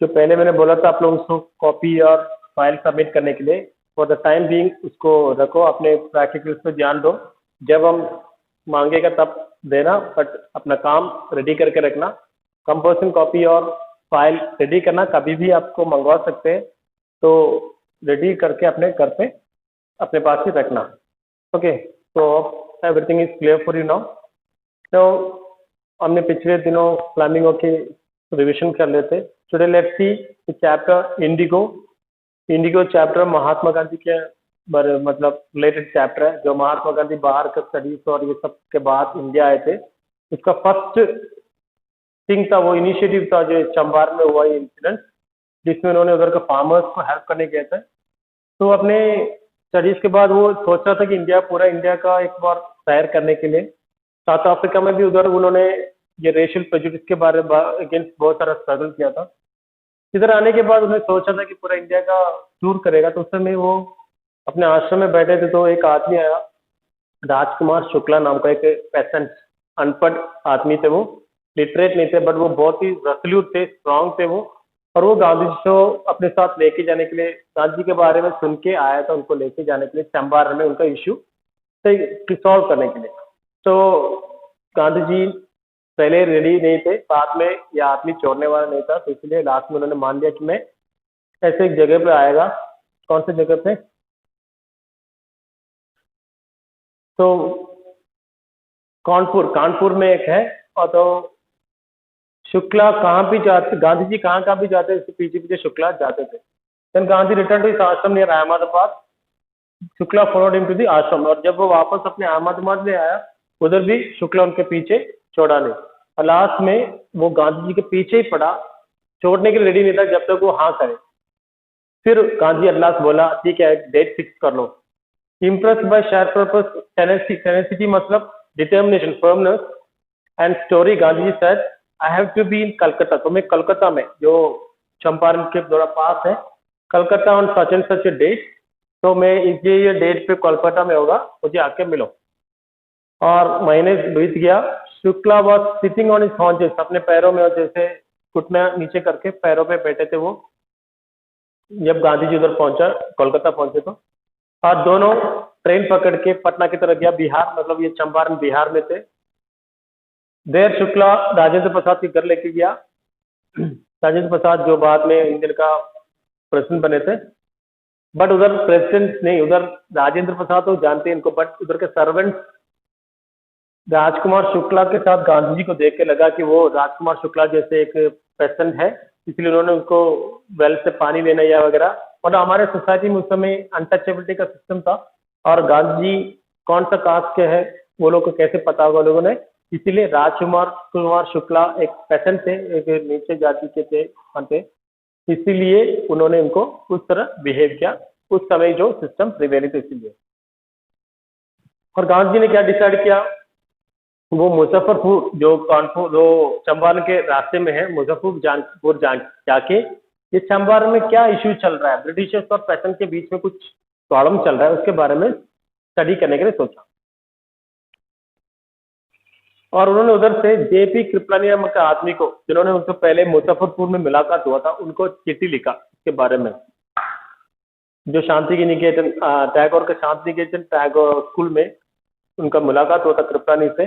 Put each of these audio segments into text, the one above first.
जो पहले मैंने बोला था आप लोग उसको कॉपी और फाइल सबमिट करने के लिए फॉर द टाइम बीइंग उसको रखो, अपने प्रैक्टिकल्स पे ध्यान दो। जब हम मांगेगा तब देना, बट अपना काम रेडी करके रखना। कंपोजिशन कॉपी और फाइल रेडी करना, कभी भी आपको मंगवा सकते हैं, तो रेडी करके अपने घर पे अपने पास ही रखना। ओके, तो everything is clear for you now. तो हमने पिछले दिनों फ्लामिंगो के रिविजन कर लेते। Today let's see chapter Indigo. Indigo chapter Mahatma Gandhi के मतलब रिलेटेड चैप्टर है, जो महात्मा गांधी बाहर का स्टडीज और ये सब के बाद इंडिया आए थे। इसका फर्स्ट थिंग था, वो इनिशिएटिव था जो चंपारण में हुआ ये इंसिडेंट, जिसमें उन्होंने उधर के फार्मर्स को हेल्प करने गए थे। तो अपने स्टडीज के बाद वो सोच रहा था कि इंडिया, पूरा इंडिया का एक बार सैर करने के लिए। साउथ अफ्रीका में भी उधर उन्होंने ये रेशियल प्रेजुडिस के बारे में अगेंस्ट बहुत सारा स्ट्रगल किया था। इधर आने के बाद उन्होंने सोचा था कि पूरा इंडिया का टूर करेगा। तो उस समय वो अपने आश्रम में बैठे थे, तो एक आदमी आया, राजकुमार शुक्ला नाम का, एक पेसेंट, अनपढ़ आदमी थे वो, लिटरेट नहीं थे, बट वो बहुत ही रेसोल्यूट थे, स्ट्रांग थे वो। और वो गांधी जी को अपने साथ लेके जाने के लिए, गांधी जी के बारे में सुन के आया था, उनको लेके जाने के लिए चंपारण में उनका इश्यू सॉल्व करने के लिए। तो गांधी जी पहले रेडी नहीं थे, बाद में ये आदमी छोड़ने वाला नहीं था, तो इसलिए लास्ट में उन्होंने मान लिया कि मैं ऐसे एक जगह पे आएगा। कौन सी जगह पे? तो कानपुर, कानपुर में एक है। और तो शुक्ला कहाँ भी जाते, गांधी जी कहाँ कहाँ भी जाते, इसके पीछे पीछे शुक्ला जाते थे। देन गांधी रिटर्न टू इस ashram near Ahmedabad. Shukla followed him to the ashram, और जब वो वापस अपने अहमदाबाद में आया, उधर भी शुक्ला उनके पीछे छोड़ा नहीं। और लास्ट में वो गांधी जी के पीछे ही पड़ा, छोड़ने के लिए रेडी नहीं था जब तक वो हाँ करे। फिर गांधी at last बोला ठीक है, डेट फिक्स कर लो। Impressed by share purpose, tenacity मतलब determination, firmness and story, Gandhi ji said I have to be in Calcutta. तो मैं कलकत्ता में, जो चंपारण के थोड़ा पास है, Calcutta on such and such a date. तो मैं ये डेट पे कोलकाता में होगा, मुझे आके मिलो। और महीने बीत गया। Shukla was sitting on his haunches, अपने पैरों में, और जैसे घुटना नीचे करके पैरों पे बैठे थे वो, जब गांधी जी उधर पहुंचा, कोलकाता पहुंचे तो। और दोनों ट्रेन पकड़ के पटना की तरफ गया, बिहार, मतलब ये चंपारण बिहार में थे। देर शुक्ला राजेंद्र प्रसाद के घर लेके गया। राजेंद्र प्रसाद जो बाद में इंडिया का प्रेसिडेंट बने थे, बट उधर प्रेसिडेंट नहीं, उधर राजेंद्र प्रसाद तो जानते हैं इनको, बट उधर के सर्वेंट राजकुमार शुक्ला के साथ गांधी जी को देख के लगा कि वो राजकुमार शुक्ला जैसे एक पेशेंट है, इसलिए उन्होंने उनको वेल से पानी लेना या वगैरह। और हमारे सोसाइटी में उस समय अनटचेबिलिटी का सिस्टम था, और गांधी जी कौन सा कास्ट के हैं वो लोग को कैसे पता होगा लोगों ने, इसीलिए राजकुमार शुक्ला एक पेशेंट थे, एक नीचे जाति के थे, इसीलिए उन्होंने उनको उस तरह बिहेव किया, उस समय जो सिस्टम प्रिवेलिंग था इसीलिए। और गांधी जी ने क्या डिसाइड किया, वो मुजफ्फरपुर, जो कानपुर, जो चंपारण के रास्ते में है, मुजफ्फरपुर जाके ये चंपारण में क्या इश्यू चल रहा है, ब्रिटिशर्स और पेशेंट के बीच में कुछ प्रॉब्लम चल रहा है, उसके बारे में स्टडी करने के लिए सोचा। और उन्होंने उधर से जेपी कृपलानी नामक के आदमी को, जिन्होंने उनसे पहले मुजफ्फरपुर में मुलाकात हुआ था, उनको चिट्ठी लिखा इसके बारे में। जो शांति की निकेतन, टैगोर के शांति निकेतन टैगोर स्कूल में उनका मुलाकात हुआ था कृपलानी से,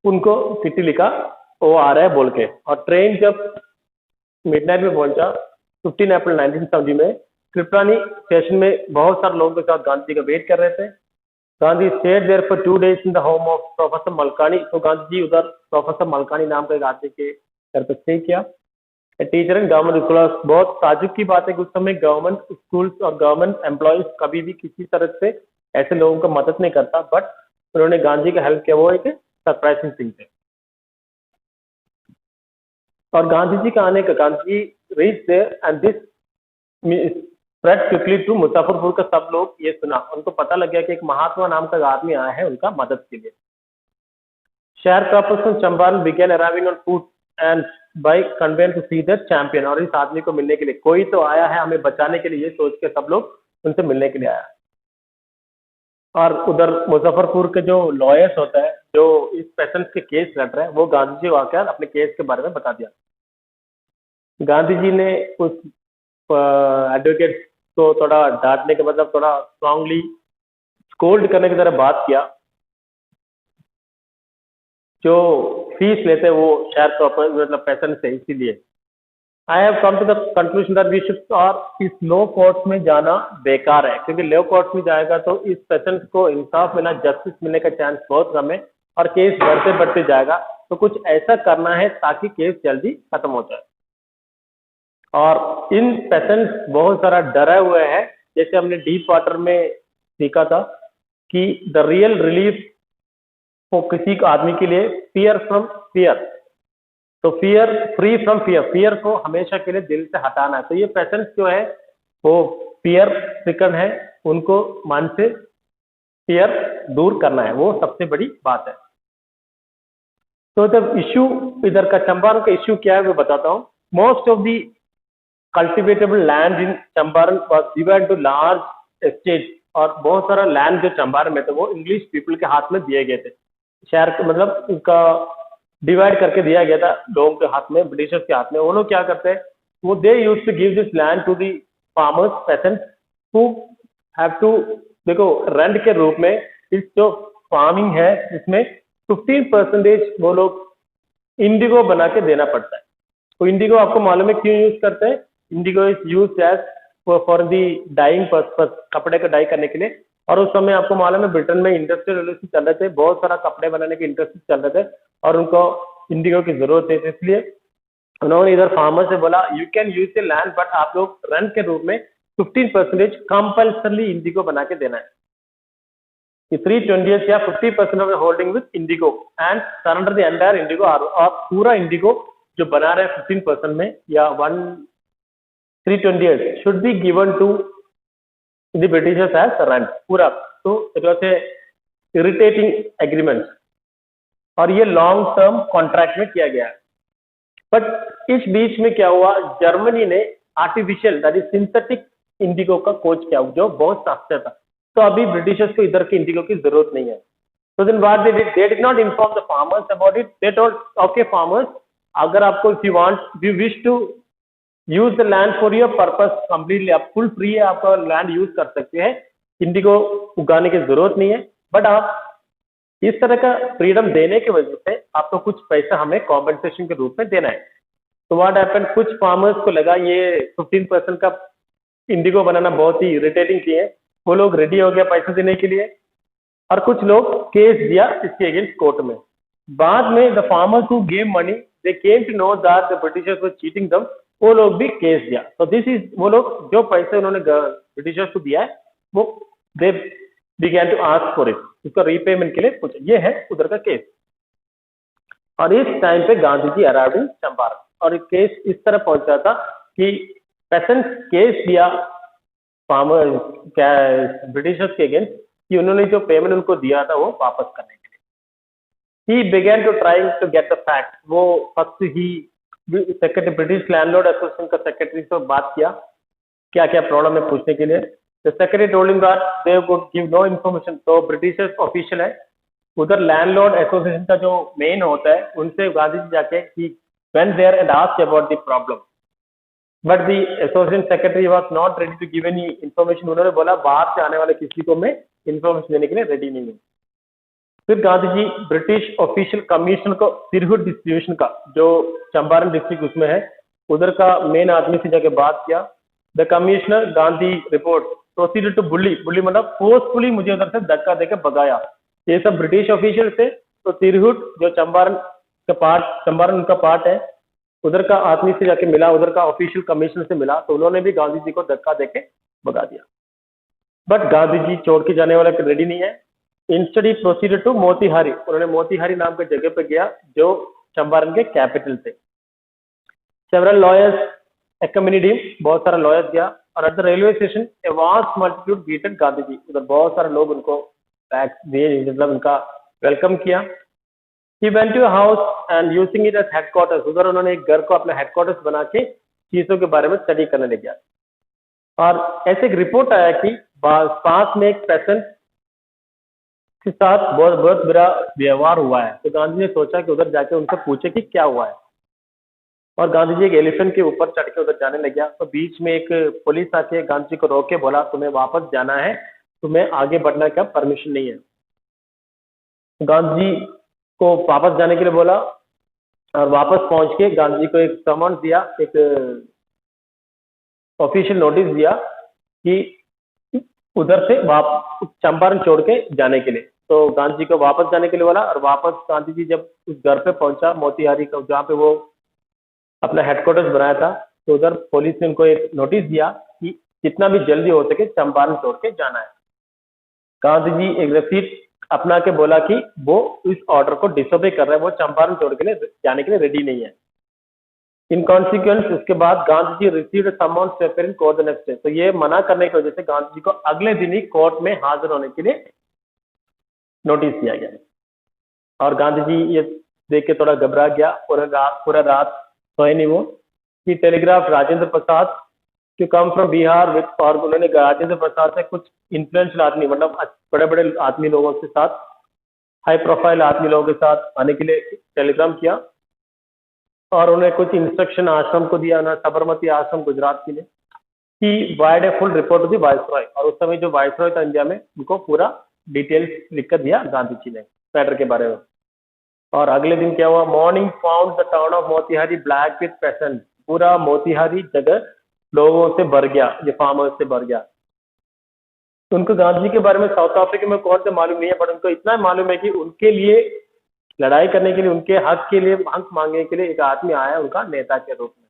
उनको चिट्ठी लिखा वो आ रहा है बोल के। और ट्रेन जब मिडनाइट में पहुंचा 15 अप्रैल 1970 में, कृपलानी स्टेशन में बहुत सारे लोगों के साथ गांधी का वेट कर रहे थे। Gandhi stayed there for 2 days in the home of professor Malkani. तो गांधी जी उधर प्रोफेसर मलकानी नाम के एक आदमी के घर पर स्टे किया। टीचर एंड गवर्नमेंट स्कूल, बहुत ताजुब की बात है कि उस समय गवर्नमेंट स्कूल्स और गवर्नमेंट एम्प्लॉयज कभी भी किसी तरह से ऐसे लोगों को मदद नहीं करता, बट उन्होंने गांधी का हेल्प किया, वो एक सरप्राइजिंग थिंग थे। और गांधी जी का आने का, Gandhi ji reach there and this spread quickly to Muzaffarpur का सब लोग ये सुना, उनको पता लग गया कि एक महात्मा नाम का आदमी आया है उनका मदद के लिए। Sharecroppers Champaran began arriving on foot and by conveyance to see the champion. और इस आदमी को मिलने के लिए, कोई तो आया है हमें बचाने के लिए, ये सोच के सब लोग उनसे मिलने के लिए आया। और उधर मुजफ्फरपुर के जो लॉयर्स होता है, जो इस पेशेंट के केस लड़ रहे हैं, वो गांधी जी को आकर अपने केस के बारे में बता दिया। गांधी जी ने उस एडवोकेट को थोड़ा डांटने के मतलब थोड़ा स्ट्रांगली स्कोल्ड करने की तरह बात किया। जो फीस लेते हैं वो शहर प्रॉपर मतलब पेशेंट से, इसीलिए I have come to the conclusion that we should और इस लो कोर्ट्स में जाना बेकार है, क्योंकि लो कोर्ट्स में जाएगा तो इस पेशेंट को इंसाफ मिलना, जस्टिस मिलने का चांस बहुत कम है और केस बढ़ते बढ़ते जाएगा। तो कुछ ऐसा करना है ताकि केस जल्दी खत्म हो जाए। और इन पेशेंट्स बहुत सारा डरे हुए हैं, जैसे हमने डीप वाटर में सीखा था कि द रियल रिलीफ को किसी को आदमी के लिए फियर फ्रॉम फियर, तो fear free from fear, fear को हमेशा के लिए दिल से हटाना है। तो ये पेशेंट्स जो है वो फियर स्ट्रिकन है, उनको मन से फियर दूर करना है, वो सबसे बड़ी बात है। तो जब इश्यू इधर का चंपारण का इश्यू क्या है वो बताता हूँ। Most of the cultivatable land in Champaran was divided to large estate, और बहुत सारा लैंड जो चंपारण में थे वो इंग्लिश पीपल के हाथ में दिए गए थे। शहर के मतलब उनका डिवाइड करके दिया गया था लोगों के हाथ में, ब्रिटिशर्स के हाथ में। वो लोग क्या करते हैं, वो they use to give this land to the farmers peasants who have to, देखो रेंट के रूप में इस जो फार्मिंग है इसमें 15% वो लोग इंडिगो बना के देना पड़ता है। तो इंडिगो आपको मालूम है क्यों यूज करते हैं? Indigo is use as for the dyeing purpose, कपड़े को डाई करने के लिए। और उस समय आपको मालूम है ब्रिटेन में इंडस्ट्रियल रेवोल्यूशन चल रहे थे, बहुत सारा कपड़े बनाने के इंडस्ट्री चल रहे थे और उनको इंडिगो की जरूरत है, इसलिए उन्होंने इधर फार्मर से बोला you can use the land but आप लोग रेंट के रूप में 15% कंपल्सरली इंडिगो बना के देना है। 3/20 या 50% of the holding with Indigo and surrender the entire Indigo, और पूरा इंडिगो जो बना रहे हैं 15% में या 3/20 should be given to the Britishers as rent पूरा। तो it was a irritating agreement और ये लॉन्ग टर्म कॉन्ट्रैक्ट में किया गया है। बट इस बीच में क्या हुआ, जर्मनी ने artificial that is synthetic Indigo का खोज किया जो बहुत सस्ता था। तो अभी ब्रिटिशर्स को इधर के इंडिगो की जरूरत नहीं है। तो then what they did, they did not inform the farmers about it. They told okay farmers, अगर आपको if you want you wish to use the land for your purpose completely, आप फुल फ्री है, आपका land use कर सकते हैं, Indigo उगाने की जरूरत नहीं है। बट आप इस तरह का फ्रीडम देने की वजह से आपको कुछ पैसा हमें कॉम्पेंसेशन के रूप में देना है। तो व्हाट हैपेंड, कुछ फार्मर्स को लगा ये 15% का इंडिगो बनाना बहुत ही इरिटेटिंग चीज है, वो लोग रेडी हो गया पैसा देने के लिए और कुछ लोग केस दिया इसके अगेंस्ट कोर्ट में। बाद में the farmers who gave money they came to know that the Britishers were cheating them, वो लोग भी केस दिया। तो दिस इज, वो लोग जो पैसे उन्होंने ब्रिटिशर्स को दिया है वो they began to ask for it, उसका रीपेमेंट के लिए पूछा। ये है उधर का केस। और इस टाइम पे गांधी जी अराइव्ड इन चंपारण और केस इस तरह पहुंचा था कि पेसेंट केस दिया फार्मर क्या ब्रिटिशर्स के अगेंस्ट कि उन्होंने जो पेमेंट उनको दिया था वो वापस करने के लिए। He began to trying to get the fact. वो फर्स्ट ही सेक्रेटरी ब्रिटिश लैंडलॉर्ड एसोसिएशन का सेक्रेटरी से बात किया क्या क्या प्रॉब्लम है पूछने के लिए। The secretary told him that they would give no information. तो ब्रिटिशर्स ऑफिशियल है, उधर लैंडलॉर्ड एसोसिएशन का जो मेन होता है उनसे गांधी जी जाके he went there and asked about the problem, but the association secretary was not ready to give any information. उन्होंने बोला बाहर से आने वाले किसी को मैं इन्फॉर्मेशन देने के लिए रेडी नहीं हूँ। फिर Gandhi ji British official commission को तिरहुत डिस्ट्रीब्यूशन का जो चंपारण डिस्ट्रिक्ट उसमें है उधर का मेन आदमी से जाके बात किया। The commissioner Gandhi report proceeded to bully, bully मतलब फोर्सफुली मुझे उधर से धक्का देकर भगाया। ये सब ब्रिटिश ऑफिशियल थे। तो तिरहुत जो चंपारण का पार्ट, चंपारण उनका पार्ट है, उधर का आदमी से जाके मिला, उधर का ऑफिशियल कमिश्नर से मिला, तो उन्होंने भी गांधी जी को धक्का देके भगा दिया। बट गांधी जी छोड़ के जाने वाला रेडी नहीं है। Instead he proceeded to Motihari, उन्होंने मोतीहारी नाम के जगह पे गया जो चंपारण के कैपिटल थे। सेवरल लॉयर्स accompanied him, बहुत सारा लॉयर्स गया और at the railway station a vast multitude greeted Gandhi ji. उधर बहुत सारे लोग उनको टैक्स दिए, मतलब उनका वेलकम किया। He went to a house and using it as headquarters, उधर उन्होंने एक घर को अपना हेडक्वार्टर्स बना के चीजों के बारे में स्टडी करने लग गया। और ऐसे एक रिपोर्ट आया कि पास में एक पेशेंट के साथ बहुत बहुत बुरा व्यवहार हुआ है। तो गांधी ने सोचा कि उधर जाके उनसे पूछे कि क्या हुआ है। और गांधी जी एक एलिफेंट के ऊपर चढ़ के उधर जाने लग गया, तो बीच में एक पुलिस आके गांधी जी को रोक के बोला तुम्हें वापस जाना है, तुम्हें आगे बढ़ने का परमिशन नहीं है। गांधी जी को वापस जाने के लिए बोला और वापस पहुंच के गांधी जी को एक समन दिया, एक ऑफिशियल नोटिस दिया कि उधर से चंपारण छोड़ के जाने के लिए। तो गांधी जी को वापस जाने के लिए बोला और वापस गांधी जी जब उस घर पे पहुंचा मोतिहारी का, जहाँ पे वो अपना हेडक्वार्टर्स बनाया था, तो उधर पुलिस ने उनको एक नोटिस दिया कि जितना भी जल्दी हो सके चंपारण छोड़ के जाना है। गांधी जी एक रसीद अपना के बोला कि वो इस ऑर्डर को डिसोबे कर रहा है, वो चंपारण छोड़ के लिए जाने के लिए रेडी नहीं है। इन कॉन्सिक्वेंस उसके बाद Gandhi ji received summon to appear in court the next day. तो ये मना करने की वजह से गांधी जी को अगले दिन ही कोर्ट में हाजिर होने के लिए नोटिस दिया गया और गांधी जी ये देख के थोड़ा घबरा गया। पूरा रात सोए नहीं वो। कि telegraph Rajendra Prasad to come from Bihar with, और उन्होंने राजेंद्र प्रसाद से कुछ इन्फ्लुएंशियल आदमी, मतलब बड़े बड़े आदमी लोगों के साथ, हाई प्रोफाइल आदमी लोगों के साथ आने के लिए टेलीग्राम किया और उन्हें कुछ इंस्ट्रक्शन आश्रम को दिया ना, साबरमती आश्रम गुजरात के लिए, कि wired a full report to the viceroy. और उस समय जो वाइसरॉय था इंडिया में, उनको पूरा डिटेल्स लिख कर दिया गांधी जी ने मैटर के बारे में। और अगले दिन क्या हुआ, morning found the town of Motihari black with patient. पूरा मोतिहारी जगह लोगों से भर गया, ये फार्म हाउस से भर गया। उनको गांधी जी के बारे में साउथ अफ्रीका में कौन से मालूम नहीं है, बट उनको इतना मालूम है कि उनके लिए लड़ाई करने के लिए, उनके हक के लिए, हक मांगने के लिए एक आदमी आया उनका नेता के रूप में।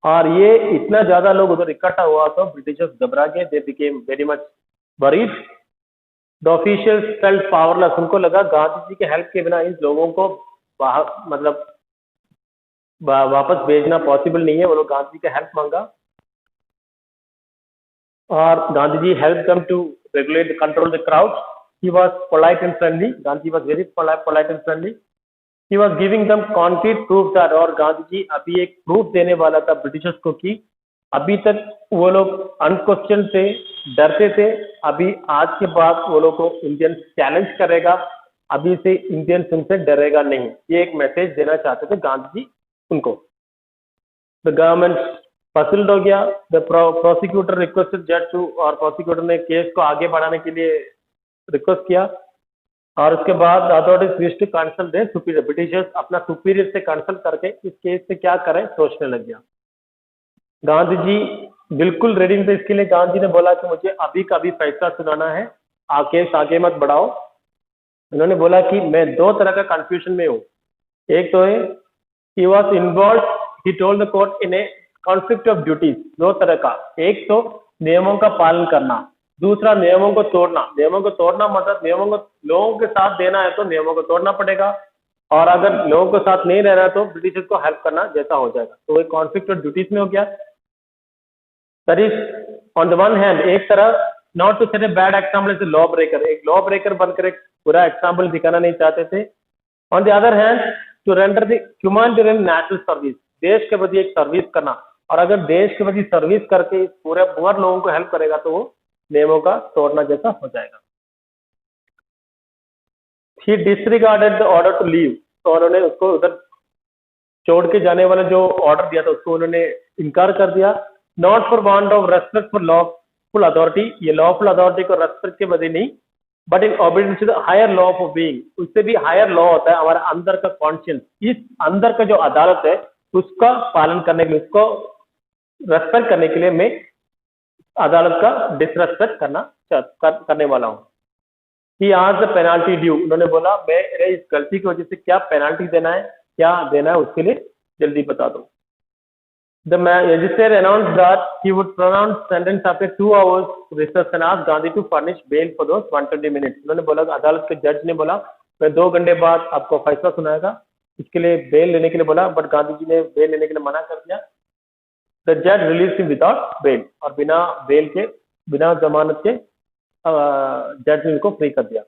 और ये इतना ज्यादा लोग उधर इकट्ठा हुआ तो ब्रिटिशर्स घबरा गए, they became very much worried. The officials felt powerless. उनको लगा गांधी जी के हेल्प के बिना इन लोगों को मतलब वापस भेजना पॉसिबल नहीं है। वो लोग गांधी जी का हेल्प मांगा और Gandhi ji help them to regulate control the crowd. He was polite and friendly. Gandhi was very polite and friendly. He was giving them concrete proof that, और गांधी जी अभी एक प्रूफ देने वाला था ब्रिटिशर्स को कि अभी तक वो लोग अनक्वेश्चन थे, डरते थे, अभी आज के बाद वो लोग को इंडियन चैलेंज करेगा, अभी से इंडियंस उनसे डरेगा नहीं। ये एक मैसेज देना चाहते थे गांधी जी उनको। द गवर्नमेंट पसल्ड हो गया। द प्रोसिक्यूटर रिक्वेस्टेड जज टू, और प्रोसिक्यूटर ने केस को आगे बढ़ाने के लिए रिक्वेस्ट किया। और उसके बाद authorities wish to consult their superior. Britishers अपना सुपीरियर से कंसल्ट करके इस केस से क्या करें सोचने लग गया। गांधी जी बिल्कुल रेडी थे इसके लिए। गांधी जी ने बोला कि मुझे अभी का अभी फैसला सुनाना है, केस आगे मत बढ़ाओ। उन्होंने बोला कि मैं दो तरह का कंफ्यूजन में हूँ। एक तो है he was involve, he told the court in A conflict of duties. दो तरह का, एक तो नियमों का पालन करना, दूसरा नियमों को तोड़ना। नियमों को तोड़ना मतलब नियमों को लोगों के साथ देना है तो नियमों को तोड़ना पड़ेगा, और अगर लोगों के साथ नहीं रहना तो ब्रिटिशर्स को हेल्प करना जैसा हो जाएगा। तो एक कॉन्फ्लिक्ट ऑफ ड्यूटीज में हो गया। That is on the one hand, एक तरह not to set a bad example as a law breaker, एक लॉ ब्रेकर बनकर एक बुरा एग्जाम्पल दिखाना नहीं चाहते थे। On the other hand to render the humanitarian national service, देश के प्रति एक सर्विस करना, और अगर देश के प्रति सर्विस करके पूरे पुअर लोगों को हेल्प करेगा तो वो नियमों का तोड़ना जैसा हो जाएगा। He disregarded the order to leave, तो उन्होंने उसको उधर छोड़ के जाने वाला जो ऑर्डर दिया था उसको उन्होंने इनकार कर दिया। Not for want of respect for lawful authority, ये लॉफुल अथॉरिटी को रेस्पेक्ट के बदले नहीं, but in obedience to the higher law of being. उससे भी हायर लॉ होता है हमारा अंदर का कॉन्शियंस, इस अंदर का जो अदालत है उसका पालन करने के लिए, उसको रेस्पेक्ट करने के लिए मैं अदालत का डिसरेस्पेक्ट करने वाला हूँ। कि आज द पेनाल्टी ड्यू, उन्होंने बोला मेरे इस गलती की वजह से क्या पेनाल्टी देना है, क्या देना है उसके लिए जल्दी बता दो। The magistrate announced that he would pronounce sentence after 2 hours research and asked Gandhi to furnish bail for those 120 minutes। उन्होंने बोला, अदालत के जज ने बोला मैं 2 घंटे बाद आपको फैसला सुनाएगा, इसके लिए बेल लेने के लिए बोला, बट गांधी जी ने बेल लेने के लिए मना कर दिया। द जज रिलीज हिम विदाउट बेल, और बिना बेल के, बिना जमानत के जज ने उनको फ्री कर दिया।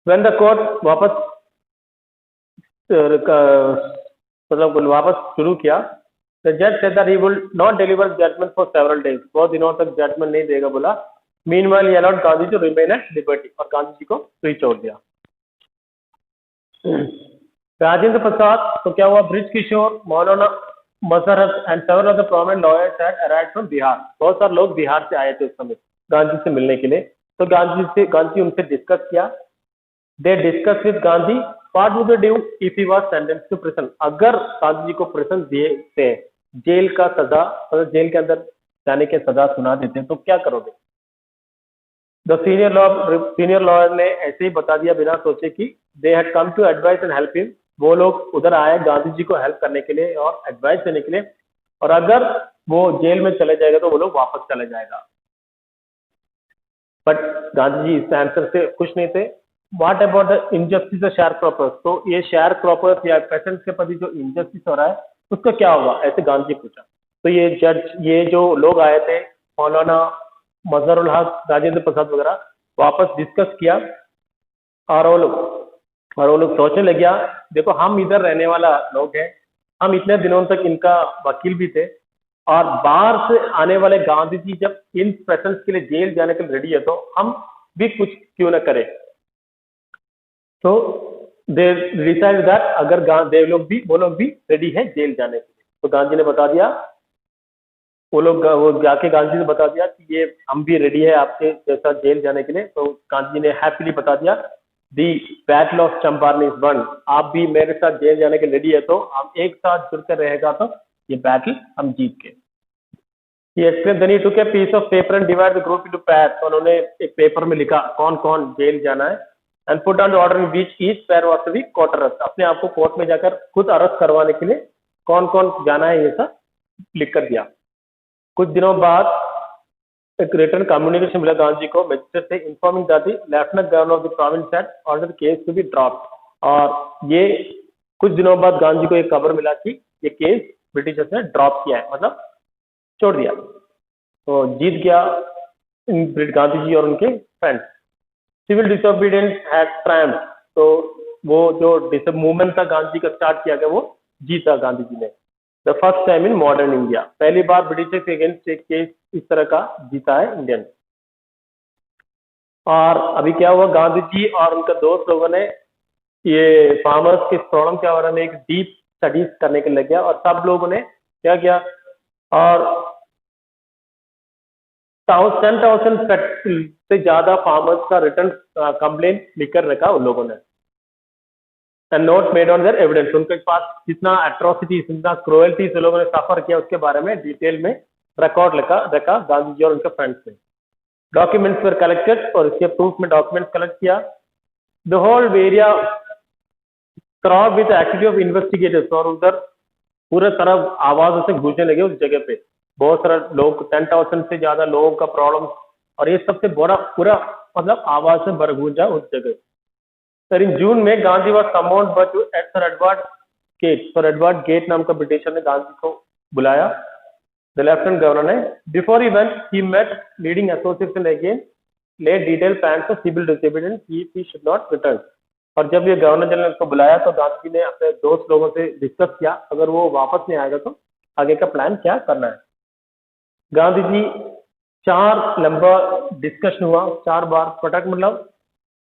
व्हेन द कोर्ट वापस मतलब वापस शुरू किया, द जज said that he will not deliver judgement for several days, बहुत दिनों तक जजमेंट नहीं देगा बोला। Meanwhile he allowed Gandhi to remain at liberty, और गांधी जी को फ्री छोड़ दिया। राजेंद्र प्रसाद, तो क्या हुआ, Brij Kishore, Maulana Masrat and several of the prominent lawyers had arrived from Bihar. बहुत सारे लोग बिहार से आए थे उस समय गांधी से मिलने के लिए। तो गांधी उनसे डिस्कस किया। They discuss with Gandhi what would they do if he was sentenced to prison. अगर गांधी जी को प्रिजन देते, जेल का सजा, मतलब जेल के अंदर जाने की सजा सुना देते तो क्या करोगे। द सीनियर लॉयर ने ऐसे ही बता दिया बिना सोचे कि they had come to advice and help him. वो लोग उधर आए गांधी जी को हेल्प करने के लिए और एडवाइस देने के लिए, और अगर वो जेल में चले जाएगा तो वो लोग वापस चले जाएगा। बट गांधी जी इस आंसर से खुश नहीं थे। What about the injustice of share croppers, तो ये शेयर क्रॉपर्स या पेशेंट्स के प्रति जो इनजस्टिस हो रहा है उसका क्या होगा, ऐसे गांधी जी पूछा। तो ये जो लोग आए थे, मौलाना मजहरुल हक, राजेंद्र प्रसाद वगैरह, वापस डिस्कस किया। और वो लोग सोचने लग गया, देखो हम इधर रहने वाला लोग हैं, हम इतने दिनों तक इनका वकील भी थे, और बाहर से आने वाले गांधी जी जब इन प्रेजेंस के लिए जेल जाने के लिए रेडी है तो हम भी कुछ क्यों ना करें। तो दे डिसाइड दैट अगर वो लोग भी रेडी है जेल जाने के लिए। तो गांधी ने बता दिया, वो जाके गांधी ने बता दिया कि ये हम भी रेडी है आपके जैसा जेल जाने के लिए। तो गांधी ने हैप्पीली बता दिया, the battle of Champaran is won. आप भी मेरे साथ जेल जाने के लिए रेडी है तो हम एक साथ जुड़कर रहेगा तो ये बैटल हम जीत के। He explained, then he took a piece of paper and divided the group into pairs. तो उन्होंने एक पेपर में लिखा कौन कौन जेल जाना है, and put down the order in which each pair was to be court arrest. अपने आप को कोर्ट में जाकर खुद अरेस्ट करवाने के लिए कौन कौन जाना है ये सब लिख कर दिया। कुछ दिनों बाद एक रिटर्न कम्युनिकेशन मिला गांधी को मजिस्ट्रेट से, informing that the lieutenant governor of the province had ordered case to be dropped. और ये कुछ दिनों बाद गांधी को एक खबर मिला कि ये केस ब्रिटिशर्स ने ड्रॉप किया है, मतलब छोड़ दिया। तो जीत गया गांधी जी और उनके friends. Civil disobedience had triumph, तो वो जो मूवमेंट था गांधी का स्टार्ट किया गया वो जीता गांधी जी ने। The first time in modern India, पहली बार ब्रिटिश के अगेंस्ट एक केस इस तरह का जीता है इंडियन। और अभी क्या हुआ, गांधी जी और उनके दोस्त लोगों ने ये फार्मर्स की प्रॉब्लम के बारे में एक डीप स्टडीज करने के लग गया, और सब लोगों ने क्या किया, और 10,000 से ज्यादा फार्मर्स का रिटर्न कंप्लेंट लिखकर रखा उन लोगों ने, and note made on their evidence. उनके पास जितना एट्रोसिटीज, जितना क्रुएल्टीज लोगों ने सफर किया उसके बारे में डिटेल में रिकॉर्ड रखा गांधी जी और उनके फ्रेंड्स ने। डॉक्यूमेंट्स वर कलेक्टेड, और इसके प्रूफ में डॉक्यूमेंट्स कलेक्ट किया। The whole area throb with activity of investigators, और उधर पूरे तरफ आवाजों से गूंजने लगे उस जगह पे। बहुत सारे लोग, 10,000 से ज्यादा लोगों का प्रॉब्लम, और ये सबसे बड़ा पूरा मतलब आवाज से भर गूंजा उस जगह। सर इन जून में Gandhi was summoned but at sir Edward Gait. Sir Edward Gait नाम का ब्रिटिशर ने गांधी को बुलाया, द लेफ्टिनेंट गवर्नर ने। Before he went he met leading association again, laid detail plan for civil disobedience if he should not return. और जब ये गवर्नर जनरल को बुलाया तो गांधी ने अपने दोस्त लोगों से डिस्कस किया, अगर वो वापस नहीं आएगा तो आगे का प्लान क्या करना है। गांधी जी 4 लंबा डिस्कशन हुआ, 4 बार पटक, मतलब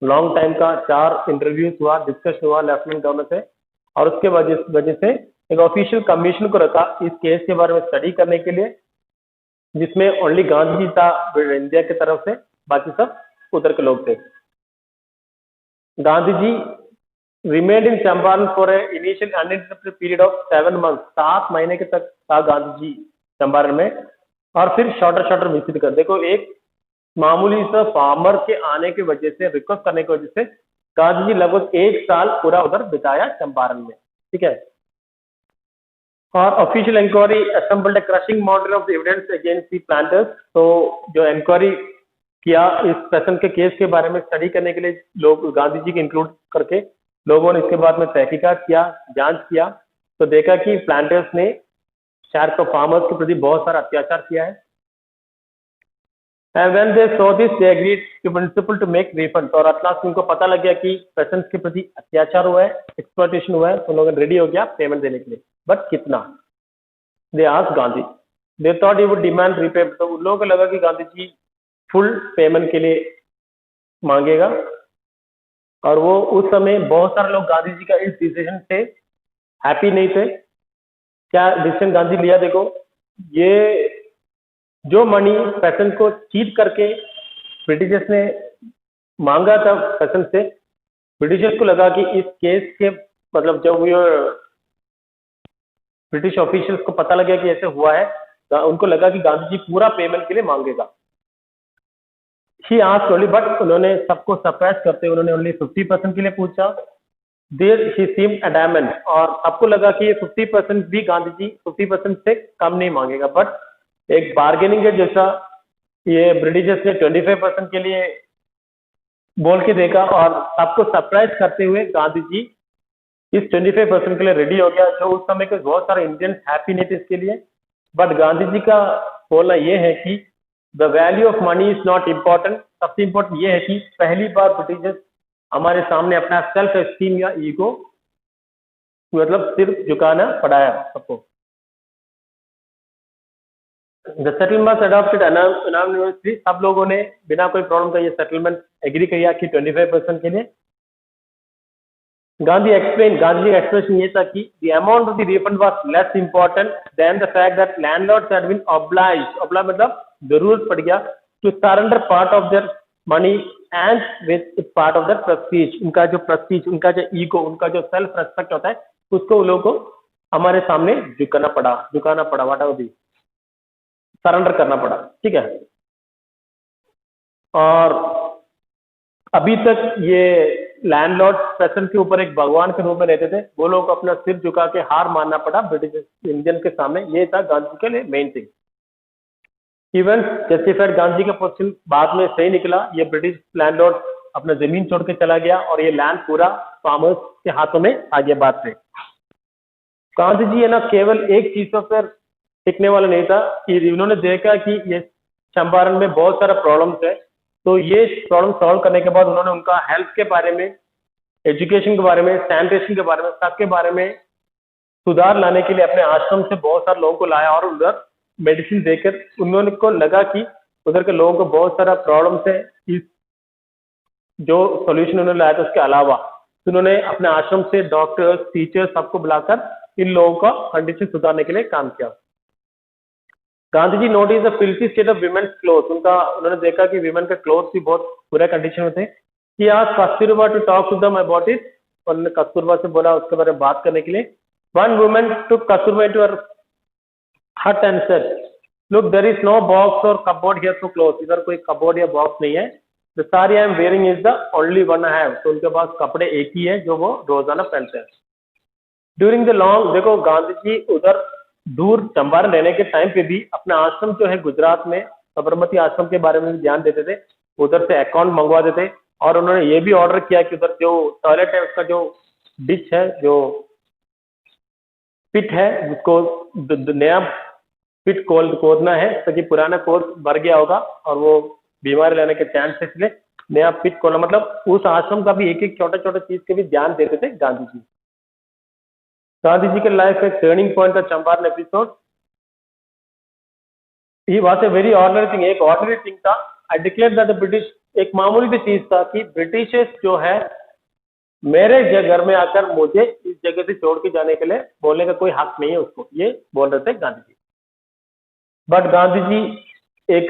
लॉन्ग टाइम का 4 इंटरव्यूज हुआ, डिस्कशन हुआ लेफ्टिनेंट गवर्नर से। और उसके वजह से एक ऑफिशियल कमीशन को रखा इस केस के बारे में स्टडी करने के लिए, जिसमें ओनली गांधी जी था इंडिया की तरफ से, बाकी सब उधर के लोग थे। गांधी जी remained in Champaran for a initial uninterrupted period of 7 months, 7 महीने के तक था गांधी जी चंपारण में, और फिर शॉर्टर विजिट कर। देखो एक मामूली सा फार्मर के आने की वजह से, रिक्वेस्ट करने की वजह से गांधी जी लगभग 1 साल पूरा उधर बिताया चंपारण में, ठीक है। और official inquiry assembled a crushing model of evidence against the planters. तो जो इंक्वायरी किया इस प्रश्न के केस के बारे में स्टडी करने के लिए लोग गांधी जी को इंक्लूड करके लोगों ने इसके बाद में तहकीकात किया, जांच किया, तो देखा कि प्लांटर्स ने शहर को फार्मर्स के प्रति बहुत सारा अत्याचार किया है। And when they saw this they agreed to principle to make refund. और एट लास्ट उनको पता लग गया कि पेशेंट्स के प्रति अत्याचार हुआ है, एक्सप्लॉयटेशन हुआ है, तो लोग रेडी हो गया पेमेंट देने के लिए। बट कितना? They asked Gandhi, they thought he would demand repayment. तो उन लोगों को लगा कि गांधी जी फुल पेमेंट के लिए मांगेगा। और वो उस समय बहुत सारे लोग गांधी जी का इस डिसीजन से हैप्पी नहीं थे। क्या डिसीजन गांधी लिया देखो, ये जो मनी पेशेंट को चीट करके ब्रिटिशर्स ने मांगा था पेशेंट से, ब्रिटिशर्स को लगा कि इस केस के मतलब जब ये ब्रिटिश ऑफिशियल्स को पता लगा कि ऐसे हुआ है, उनको लगा कि गांधी जी पूरा पेमेंट के लिए मांगेगा। ही आस्क्ड ओनली, बट उन्होंने सबको सरप्राइज करते हुए उन्होंने ओनली 50% के लिए पूछा। देयर ही सीम्ड एडamant, और सबको लगा कि ये 50% भी गांधी जी 50% से कम नहीं मांगेगा, बट एक बार्गेनिंग के जैसा ये ब्रिटिशर्स ने 25% के लिए बोल के देखा और सबको सरप्राइज करते हुए गांधी जी इस 25% के लिए रेडी हो गया, जो उस समय के बहुत सारे इंडियंस हैप्पी नहीं थे इसके लिए। बट गांधी जी का बोलना यह है कि the value of money is not important, सबसे इम्पोर्टेंट ये है कि पहली बार ब्रिटिशर्स हमारे सामने अपना सेल्फ एस्टीम या ईगो मतलब सिर्फ झुकाना पड़ाया सबको। द सेटलमेंट अडॉप्टेड अनॉनिमसली, सब लोगों ने बिना कोई प्रॉब्लम का ये सेटलमेंट एग्री किया कि 25% के लिए। गांधी जी का एक्सप्रेशन ये था कि the amount of the refund was less important than the fact that landlords had been obliged मतलब जरूरत पड़ गया to surrender part of their money and with part of their prestige, उनका जो prestige, उनका जो ईगो, उनका जो सेल्फ रेस्पेक्ट होता है उसको उन लोगों को हमारे सामने झुकाना पड़ा वाटा भी सरेंडर करना पड़ा, ठीक है। और अभी तक ये लैंडलॉर्ड पेशेंट के ऊपर एक भगवान के रूप में रहते थे, वो लोग अपना सिर झुका के हार मानना पड़ा ब्रिटिश इंडियन के सामने। ये था गांधी के लिए main thing. Even justified Gandhi का पोजीशन बाद में सही निकला, ये ब्रिटिश लैंडलॉर्ड अपना जमीन छोड़ के चला गया और ये लैंड पूरा फार्मर्स के हाथों में आ गया बाद में। गांधी जी है ना केवल एक चीजों पर टिकने वाला नहीं था कि उन्होंने देखा कि ये चंपारण में बहुत सारा प्रॉब्लम्स है, तो ये प्रॉब्लम सॉल्व करने के बाद उन्होंने उनका हेल्थ के बारे में, एजुकेशन के बारे में, सैनिटेशन के बारे में, सबके बारे में सुधार लाने के लिए अपने आश्रम से बहुत सारे लोगों को लाया और उधर मेडिसिन देकर उन्होंने को लगा कि उधर के लोगों को बहुत सारा प्रॉब्लम्स है, इस जो सोल्यूशन उन्होंने लाया था उसके अलावा तो उन्होंने अपने आश्रम से डॉक्टर्स, टीचर्स सबको बुलाकर इन लोगों का कंडीशन सुधारने के लिए काम किया। Gandhi ji notice the filthy state of women's cloth, उन्होंने देखा कि विमेन के क्लोथ भी बहुत बुरे कंडीशन में थे। कि आज Kasturba to talk to them about it, उन्होंने कस्तूरबा से बोला उसके बारे में बात करने के लिए। One women took Kasturba into her hut and said, look there is no box or cupboard here for cloth, इधर कोई कपबोर्ड या बॉक्स नहीं है। The sari I am wearing is the only one I have, तो उनके पास कपड़े एक ही है जो वो रोजाना पहनते हैं। ड्यूरिंग द लॉन्ग, देखो गांधी जी उधर दूर चंपारण रहने के टाइम पे भी अपना आश्रम जो है गुजरात में साबरमती आश्रम के बारे में भी ध्यान देते थे, उधर से अकाउंट मंगवा देते और उन्होंने ये भी ऑर्डर किया कि उधर जो टॉयलेट है उसका जो डिच है, जो पिट है, जिसको नया पिट खोदना है ताकि पुराना कोड भर गया होगा और वो बीमारी लेने के चांस है, इसलिए नया पिट खोलना, मतलब उस आश्रम का भी एक एक छोटा छोटा चीज के भी ध्यान देते थे गांधी जी। गांधी जी के लाइफ एक टर्निंग पॉइंट था Champaran episode. He was a very ordinary thing, एक ऑर्डिनरी थिंग था। I declare that the British, एक मामूली सी चीज था कि ब्रिटिशर्स जो है मेरे घर में आकर मुझे इस जगह से छोड़ के जाने के लिए बोलने का कोई हक नहीं है उसको, ये बोल रहे थे गांधी जी। बट गांधी जी एक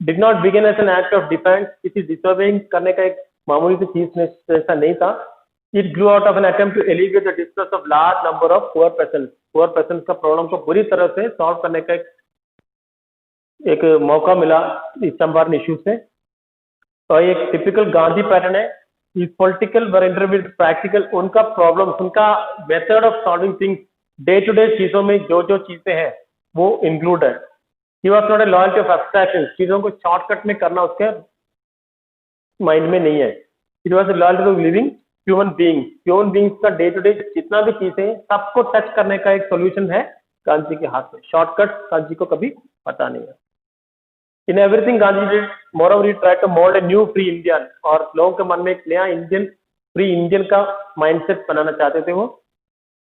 did not begin as an act of defence, किसी डिसोबेइंग करने का एक मामूली सी चीज में ऐसा नहीं था। It grew out of an attempt to alleviate the distress of large number of poor peasants. Poor peasants का प्रॉब्लम को पूरी तरह से सॉल्व करने का एक मौका मिला इस चंपारण इशू से। तो एक टिपिकल गांधी पैटर्न है, इस पॉलिटिकल वर इंटरव्यू प्रैक्टिकल, उनका प्रॉब्लम, उनका method of solving things day to day चीजों में जो जो चीजें हैं वो इंक्लूड है। He was not a loyalty of abstraction, चीजों को शॉर्टकट में करना उसके माइंड में नहीं है। It was a loyalty of living human beings का डे टू डे जितना भी चीजें हैं सबको टच करने का एक सोल्यूशन है गांधी के हाथ में। शॉर्टकट गांधी को कभी पता नहीं है। In everything Gandhi did moreover he tried to mould a new free Indian, और लोगों के मन में एक नया इंडियन, फ्री इंडियन का माइंडसेट बनाना चाहते थे वो।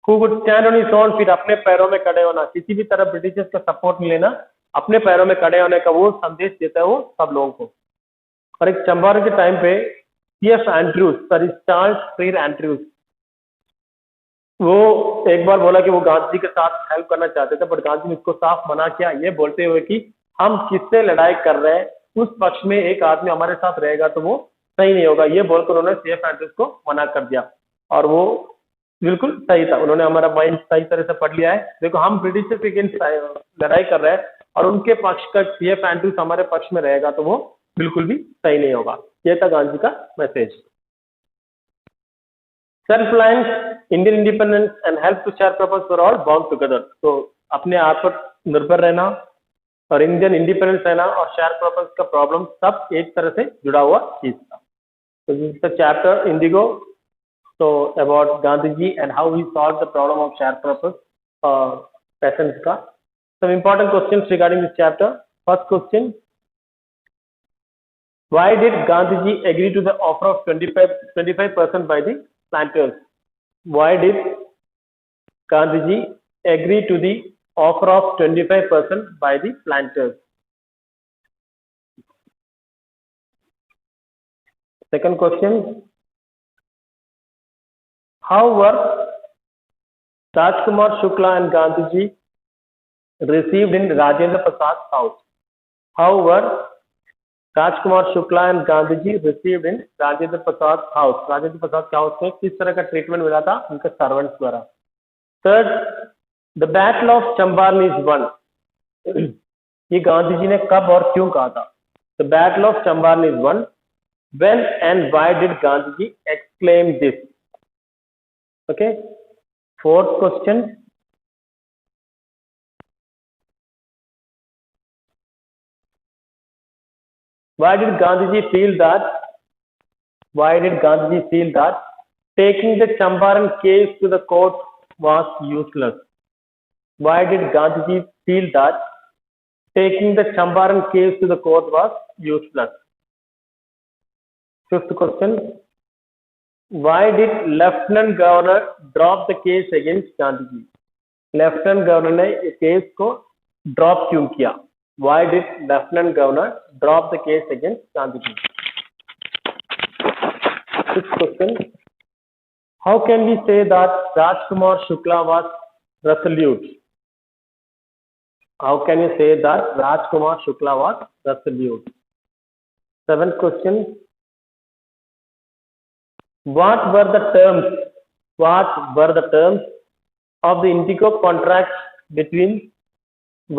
Who would stand on his own feet, अपने पैरों में खड़े होना, किसी भी तरह ब्रिटिशर्स का सपोर्ट नहीं लेना, अपने पैरों में खड़े होने का वो संदेश देता है वो सब लोगों को। और एक चंपारण के टाइम पे CF Andrews, sorry Charles Freer Andrews, वो एक बार बोला कि वो गांधी जी के साथ हेल्प करना चाहते थे, बट गांधी ने उसको साफ मना किया, ये बोलते हुए कि हम किससे लड़ाई कर रहे हैं, उस पक्ष में एक आदमी हमारे साथ रहेगा तो वो सही नहीं होगा, ये बोलकर उन्होंने CF एंड्रूज को मना कर दिया। और वो बिल्कुल सही था, उन्होंने हमारा माइंड सही तरह से पढ़ लिया है। देखो हम ब्रिटिश के अगेंस्ट लड़ाई कर रहे हैं और उनके पक्ष का CF एंड्रूज हमारे पक्ष में रहेगा तो वो बिल्कुल भी सही नहीं होगा। ये था गांधी का message. Self reliance, Indian independence and help to share purpose for all bound together. तो अपने आप पर निर्भर रहना और इंडियन इंडिपेंडेंस रहना और शेयर पर्पस का प्रॉब्लम सब एक तरह से जुड़ा हुआ चीज था। तो this is the chapter Indigo, so about Gandhiji and how he solved the problem of shared purpose peasants ka. Some important questions regarding this chapter. First question, why did Gandhiji agree to the offer of 25% by the planters? Why did Gandhiji agree to the offer of 25% by the planters? Second question, how were Rajkumar Shukla and Gandhiji received in Rajendra Prasad's house? How were Rajkumar Shukla and Gandhiji received in Rajendra Prasad's house? Rajendra Prasad के house में किस तरह का treatment मिला था उनके servants द्वारा? Third, the battle of Champaran is one, ये गांधी जी ने कब और क्यों कहा था? The battle of Champaran is one, when and why did Gandhiji exclaim this? Okay. Fourth question, why did Gandhiji feel that taking the Champaran case to the court was useless? Why did Gandhiji feel that taking the Champaran case to the court was useless? Fifth question, why did Lieutenant Governor drop the case against Gandhiji? Lieutenant Governor ने case को drop क्यों किया? Why did Lieutenant Governor drop the case against Gandhiji? Sixth question, how can we say that Rajkumar Shukla was resolute? How can you say that Rajkumar Shukla was resolute? Seventh question, what were the terms of the Indigo contract between the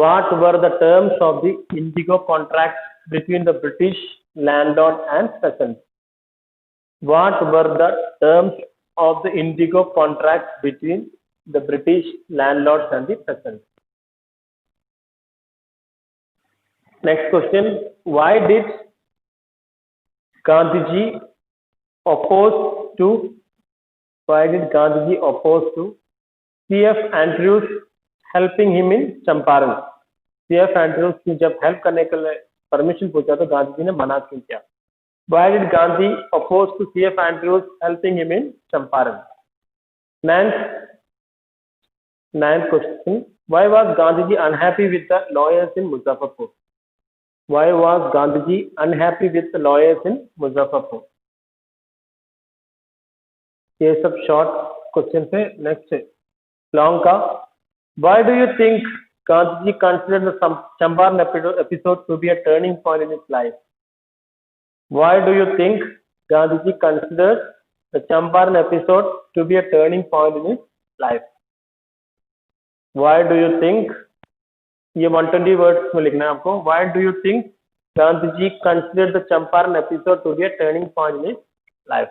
British landlord and peasants? What were the terms of the Indigo contract between the British landlords and the peasants? Next question, why did Gandhiji oppose to CF Andrews helping him in Champaran? CF Andrews की जब help करने के लिए permission पूछा तो गांधी जी ने मना क्यों किया? Why did Gandhi oppose to CF Andrews helping him in Champaran? Ninth question, why was Gandhiji unhappy with the lawyers in Muzaffarpur? Why was Gandhiji unhappy with the lawyers in Muzaffarpur? ये सब short question है। Next long का, why do you think Gandhi ji considered the Champaran episode to be a turning point in his life? Why do you think Gandhi ji considered the Champaran episode to be a turning point in his life? Why do you think, ये 120 words में लिखना है आपको। Why do you think Gandhi ji considered the Champaran episode to be a turning point in his life?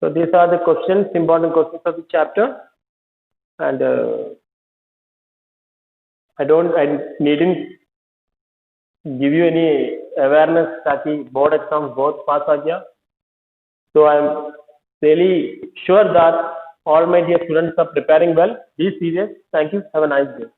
So these are the questions, important questions of the chapter, and I needn't give you any awareness ताकि board exams बहुत पास आ गया। So I am really sure that all my dear students are preparing well. Be serious. Thank you. Have a nice day.